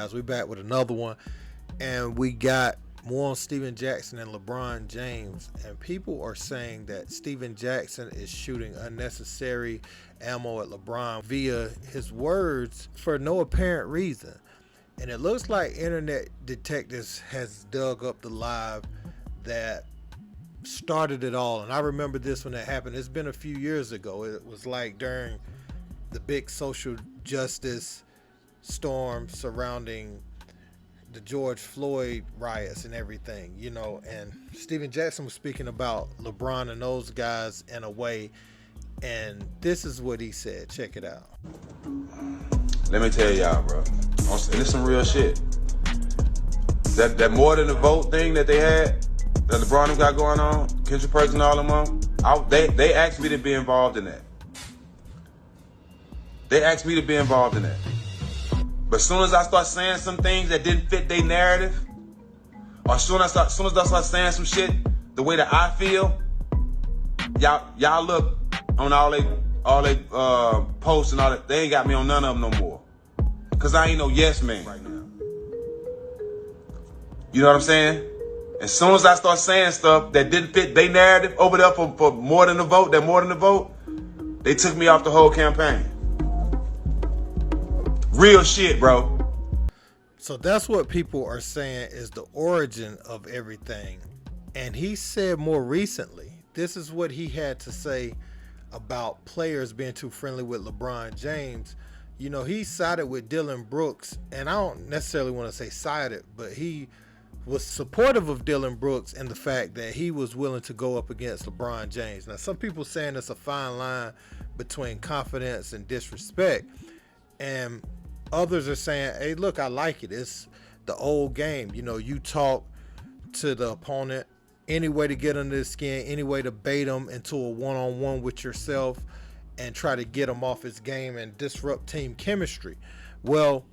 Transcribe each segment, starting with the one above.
guys. We're back with another one, and we got more on Steven Jackson and LeBron James. And people are saying that Steven Jackson is shooting unnecessary ammo at LeBron via his words for no apparent reason. And it looks like internet detectives has dug up the live that started it all. And I remember this when it happened. It's been a few years ago. It was like during the big social justice storm surrounding the George Floyd riots and everything, you know, and Steven Jackson was speaking about LeBron and those guys in a way, and this is what he said. Check it out. Let me tell y'all, bro, and it's some real shit. That more than a vote thing that they had, that LeBron got going on, Kendrick Perkins and all them on, they asked me to be involved in that. They asked me to be involved in that. But as soon as I start saying some things that didn't fit their narrative, or as soon as I start saying some shit the way that I feel, y'all look on all they posts and all that. They ain't got me on none of them no more. Cause I ain't no yes man right now. You know what I'm saying? As soon as I start saying stuff that didn't fit their narrative over there for more than a vote, they took me off the whole campaign. Real shit, bro. So that's what people are saying is the origin of everything. And he said more recently, this is what he had to say about players being too friendly with LeBron James. You know, he sided with Dylan Brooks, and I don't necessarily want to say sided, but he was supportive of Dylan Brooks and the fact that he was willing to go up against LeBron James. Now, some people saying it's a fine line between confidence and disrespect, and others are saying, hey, look, I like it. It's the old game. You know, you talk to the opponent any way to get under the skin, any way to bait them into a one-on-one with yourself and try to get him off his game and disrupt team chemistry. Well,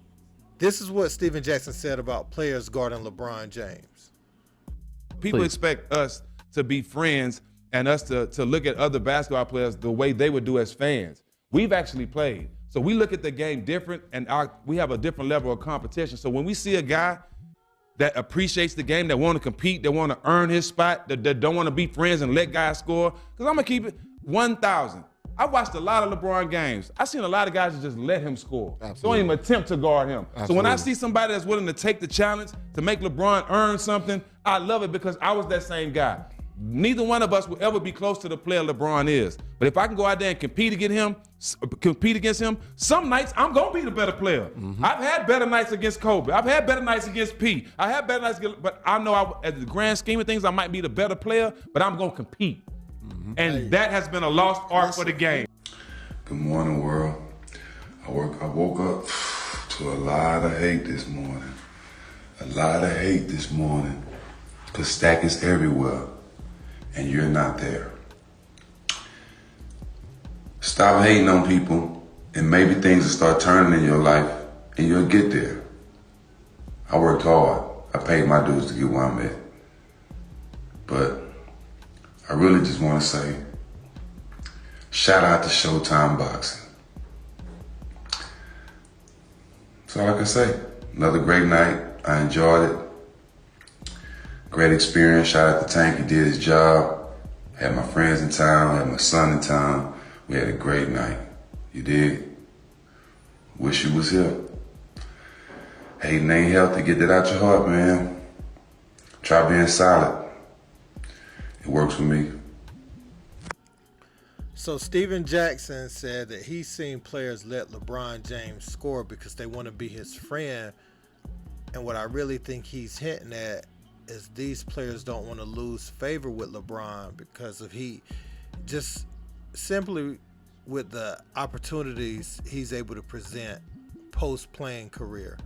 this is what Steven Jackson said about players guarding LeBron James. People expect us to be friends and us to look at other basketball players the way they would do as fans. We've actually played. So we look at the game different, and we have a different level of competition. So when we see a guy that appreciates the game, that want to compete, that want to earn his spot, that don't want to be friends and let guys score, because I'm going to keep it 1,000. I watched a lot of LeBron games. I've seen a lot of guys that just let him score. Absolutely. Don't even attempt to guard him. Absolutely. So when I see somebody that's willing to take the challenge to make LeBron earn something, I love it because I was that same guy. Neither one of us will ever be close to the player LeBron is. But if I can go out there and compete against him, some nights I'm going to be the better player. Mm-hmm. I've had better nights against Kobe. I've had better nights against P. I had better nights but I know at the grand scheme of things, I might be the better player, but I'm going to compete. Mm-hmm. And that has been a lost art for the game. Good morning, world. I woke up to a lot of hate this morning. Because Stack is everywhere. And you're not there. Stop hating on people, and maybe things will start turning in your life, and you'll get there. I worked hard. I paid my dues to get where I'm at. But I really just want to say, shout out to Showtime Boxing. That's all I can say. Another great night. I enjoyed it. Great experience. Shout out to Tank. He did his job. Had my friends in town. Had my son in town. We had a great night. You did. Wish you was here. Hating ain't healthy. Get that out your heart, man. Try being solid. It works for me. So Steven Jackson said that he's seen players let LeBron James score because they want to be his friend. And what I really think he's hinting at is these players don't want to lose favor with LeBron because of he just simply with the opportunities he's able to present post-playing career.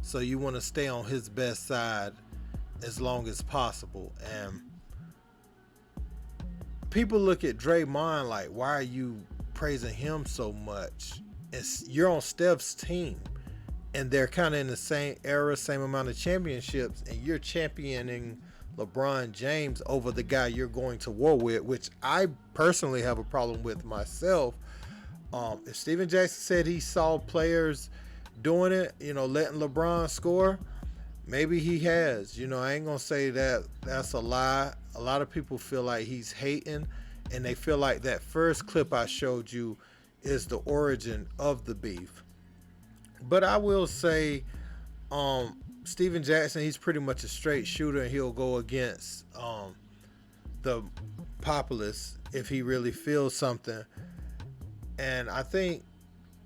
So you want to stay on his best side as long as possible. And people look at Draymond like, why are you praising him so much? You're on Steph's team. And they're kind of in the same era, same amount of championships, and you're championing LeBron James over the guy you're going to war with, which I personally have a problem with myself. If Steven Jackson said he saw players doing it, letting LeBron score, maybe he has. I ain't going to say that that's a lie. A lot of people feel like he's hating, and they feel like that first clip I showed you is the origin of the beef. But I will say, Steven Jackson, he's pretty much a straight shooter, and he'll go against the populace if he really feels something. And I think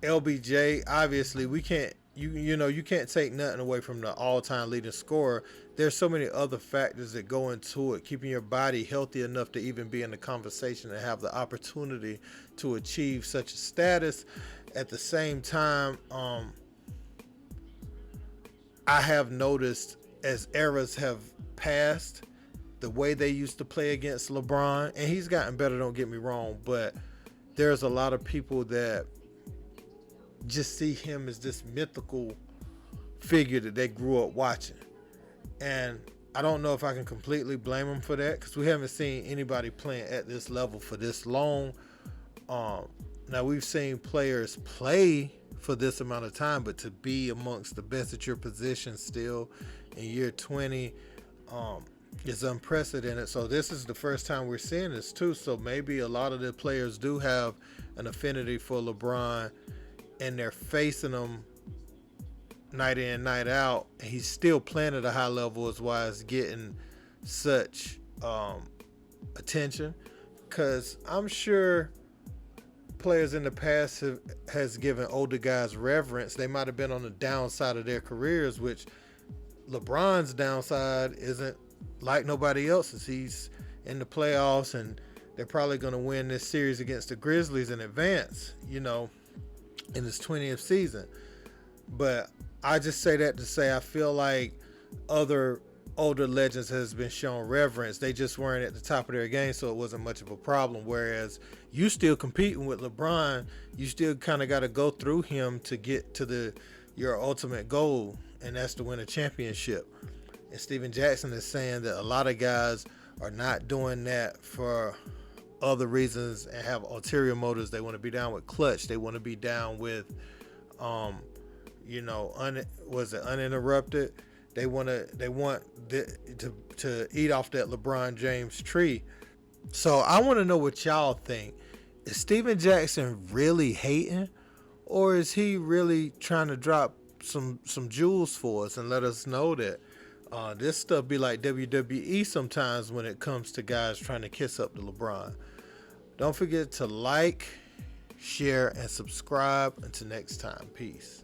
LBJ, obviously, we can't, you can't take nothing away from the all-time leading scorer. There's so many other factors that go into it, keeping your body healthy enough to even be in the conversation and have the opportunity to achieve such a status. At the same time, I have noticed as eras have passed, the way they used to play against LeBron, and he's gotten better, don't get me wrong, but there's a lot of people that just see him as this mythical figure that they grew up watching. And I don't know if I can completely blame him for that, because we haven't seen anybody playing at this level for this long. Now, we've seen players play for this amount of time, but to be amongst the best at your position still in year 20 is unprecedented. So this is the first time we're seeing this too. So maybe a lot of the players do have an affinity for LeBron, and they're facing him night in, night out. He's still playing at a high level, is why it's getting such attention. Because I'm sure players in the past has given older guys reverence. They might have been on the downside of their careers, which LeBron's downside isn't like nobody else's. He's in the playoffs, and they're probably going to win this series against the Grizzlies in advance, in his 20th season. But I just say that to say I feel like other older legends has been shown reverence. They just weren't at the top of their game, so it wasn't much of a problem. Whereas you still competing with LeBron, you still kind of got to go through him to get to your ultimate goal, and that's to win a championship. And Steven Jackson is saying that a lot of guys are not doing that for other reasons and have ulterior motives. They want to be down with clutch. They want to be down with, uninterrupted. They want to eat off that LeBron James tree. So I want to know what y'all think. Is Steven Jackson really hating, or is he really trying to drop some jewels for us and let us know that this stuff be like WWE sometimes when it comes to guys trying to kiss up to LeBron? Don't forget to like, share, and subscribe. Until next time, peace.